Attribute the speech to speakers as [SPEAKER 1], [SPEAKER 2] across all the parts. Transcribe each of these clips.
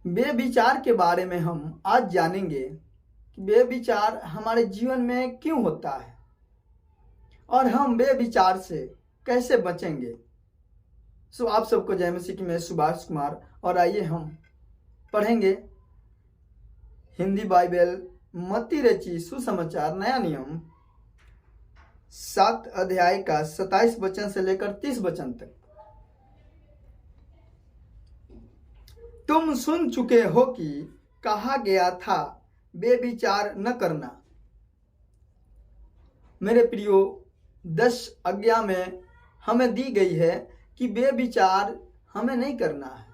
[SPEAKER 1] बेविचार के बारे में हम आज जानेंगे कि बेविचार हमारे जीवन में क्यों होता है और हम बेविचार से कैसे बचेंगे। आप सबको जय मसीह की। मैं सुभाष कुमार और आइए हम पढ़ेंगे हिंदी बाइबल मत्ती रची सुसमाचार नया नियम 7 अध्याय का 27 वचन से लेकर 30 वचन तक। तुम सुन चुके हो कि कहा गया था बेविचार न करना। मेरे प्रियो, 10 आज्ञा में हमें दी गई है कि बेविचार हमें नहीं करना है।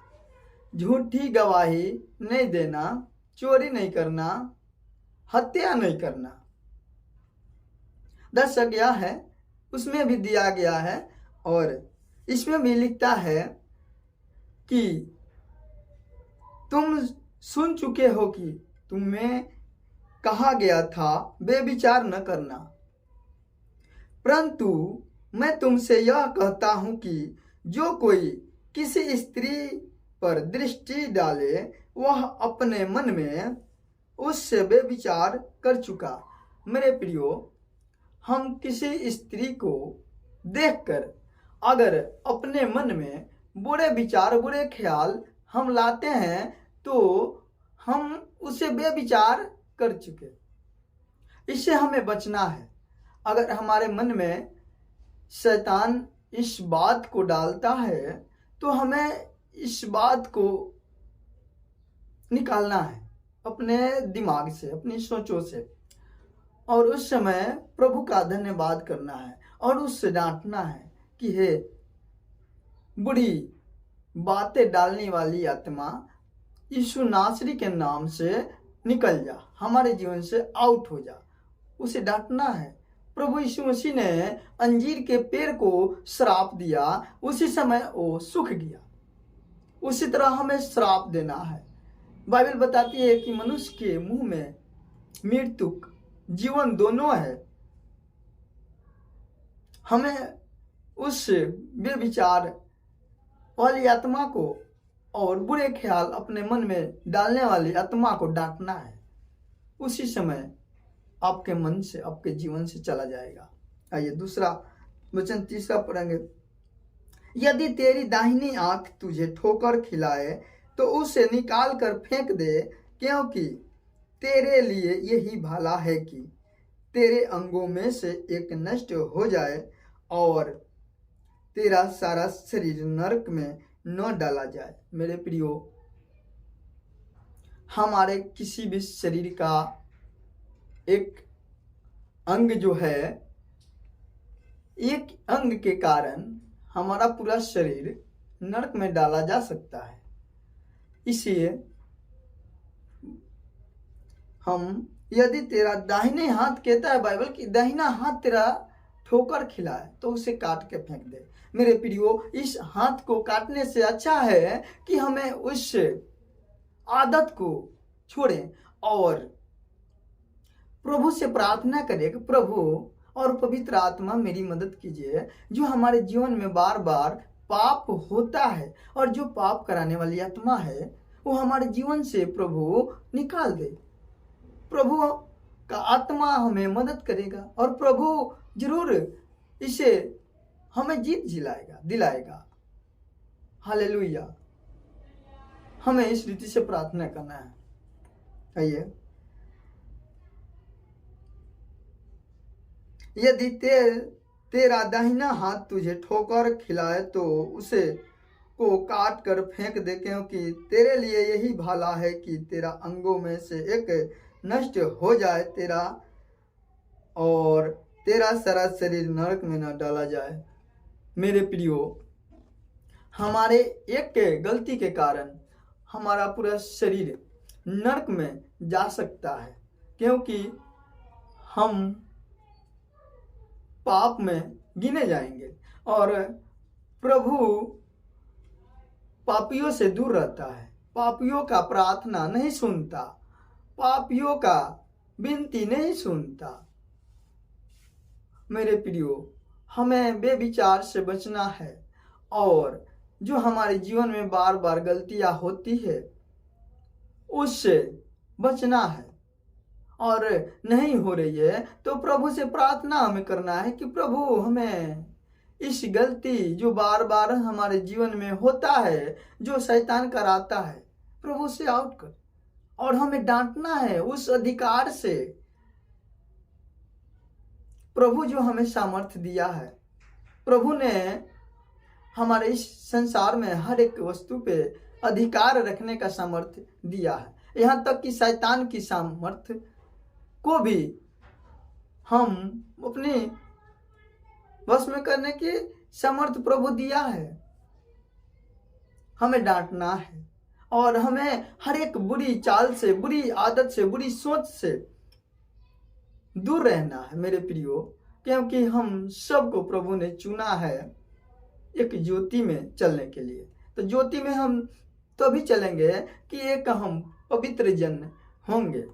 [SPEAKER 1] झूठी गवाही नहीं देना, चोरी नहीं करना, हत्या नहीं करना। 10 आज्ञा है, उसमें भी दिया गया है और इसमें भी लिखता है कि तुम सुन चुके हो कि तुम्हें कहा गया था बेविचार न करना, परंतु मैं तुमसे यह कहता हूं कि जो कोई किसी स्त्री पर दृष्टि डाले वह अपने मन में उससे बेविचार कर चुका। मेरे प्रियो, हम किसी स्त्री को देखकर अगर अपने मन में बुरे विचार, बुरे ख्याल हम लाते हैं तो हम उसे बेविचार कर चुके। इससे हमें बचना है। अगर हमारे मन में शैतान इस बात को डालता है तो हमें इस बात को निकालना है अपने दिमाग से, अपनी सोचों से, और उस समय प्रभु का धन्यवाद करना है और उससे डांटना है कि हे बुरी बातें डालने वाली आत्मा, यीशु नासरी के नाम से निकल जा, हमारे जीवन से आउट हो जा। उसे डांटना है। प्रभु यीशु मसीह ने अंजीर के पेड़ को श्राप दिया, उसी समय वो सूख गया। उसी तरह हमें श्राप देना है। बाइबल बताती है कि मनुष्य के मुंह में मृत्यु जीवन दोनों है। हमें उस बेविचार वाली आत्मा को और बुरे ख्याल अपने मन में डालने वाली आत्मा को डांटना है। उसी समय आपके मन से, आपके जीवन से चला जाएगा। आइए दूसरा वचन, तीसरा पढ़ेंगे। यदि तेरी दाहिनी आंख तुझे ठोकर खिलाए तो उसे निकाल कर फेंक दे, क्योंकि तेरे लिए यही भला है कि तेरे अंगों में से एक नष्ट हो जाए और तेरा सारा शरीर नरक में न डाला जाए। मेरे प्रियो, हमारे किसी भी शरीर का एक अंग जो है, एक अंग के कारण हमारा पूरा शरीर नरक में डाला जा सकता है। इसलिए हम, यदि तेरा दाहिने हाथ, कहता है बाइबल कि दाहिना हाथ तेरा ठोकर खिलाए तो उसे काट के फेंक दे। मेरे प्रियो, इस हाथ को काटने से अच्छा है कि हमें उस आदत को छोड़ें और प्रभु से प्रार्थना करें कि प्रभु और पवित्र आत्मा मेरी मदद कीजिए। जो हमारे जीवन में बार बार पाप होता है और जो पाप कराने वाली आत्मा है वो हमारे जीवन से प्रभु निकाल दे। प्रभु का आत्मा हमें मदद करेगा और प्रभु जरूर इसे हमें जीत दिलाएगा। हालेलुया। हमें इस रीति से प्रार्थना करना है। आइए, यदि तेरा दाहिना हाथ तुझे ठोकर खिलाए तो उसे को काट कर फेंक दे, क्योंकि तेरे लिए यही भला है कि तेरा अंगों में से एक नष्ट हो जाए तेरा और तेरा सारा शरीर नरक में न डाला जाए। मेरे प्रियो, हमारे एक के गलती के कारण हमारा पूरा शरीर नरक में जा सकता है, क्योंकि हम पाप में गिने जाएंगे और प्रभु पापियों से दूर रहता है। पापियों का प्रार्थना नहीं सुनता, पापियों का विनती नहीं सुनता। मेरे प्रियो, हमें बेविचार से बचना है और जो हमारे जीवन में बार बार गलतियां होती है उससे बचना है। और नहीं हो रही है तो प्रभु से प्रार्थना हमें करना है कि प्रभु हमें इस गलती जो बार बार हमारे जीवन में होता है, जो शैतान कराता है, प्रभु से आउट कर, और हमें डांटना है उस अधिकार से। प्रभु जो हमें सामर्थ्य दिया है, प्रभु ने हमारे इस संसार में हर एक वस्तु पे अधिकार रखने का सामर्थ्य दिया है। यहाँ तक कि शैतान की सामर्थ्य को भी हम अपने वश में करने की सामर्थ्य प्रभु दिया है। हमें डांटना है और हमें हर एक बुरी चाल से, बुरी आदत से, बुरी सोच से दूर रहना है मेरे प्रियो, क्योंकि हम सबको प्रभु ने चुना है एक ज्योति में चलने के लिए। तो ज्योति में हम तभी चलेंगे कि एक हम पवित्र जन होंगे।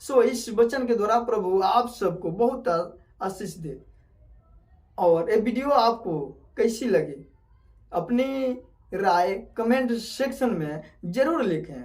[SPEAKER 1] सो इस वचन के द्वारा प्रभु आप सबको बहुत आशीष दे। और ये वीडियो आपको कैसी लगी अपनी राय कमेंट सेक्शन में जरूर लिखें।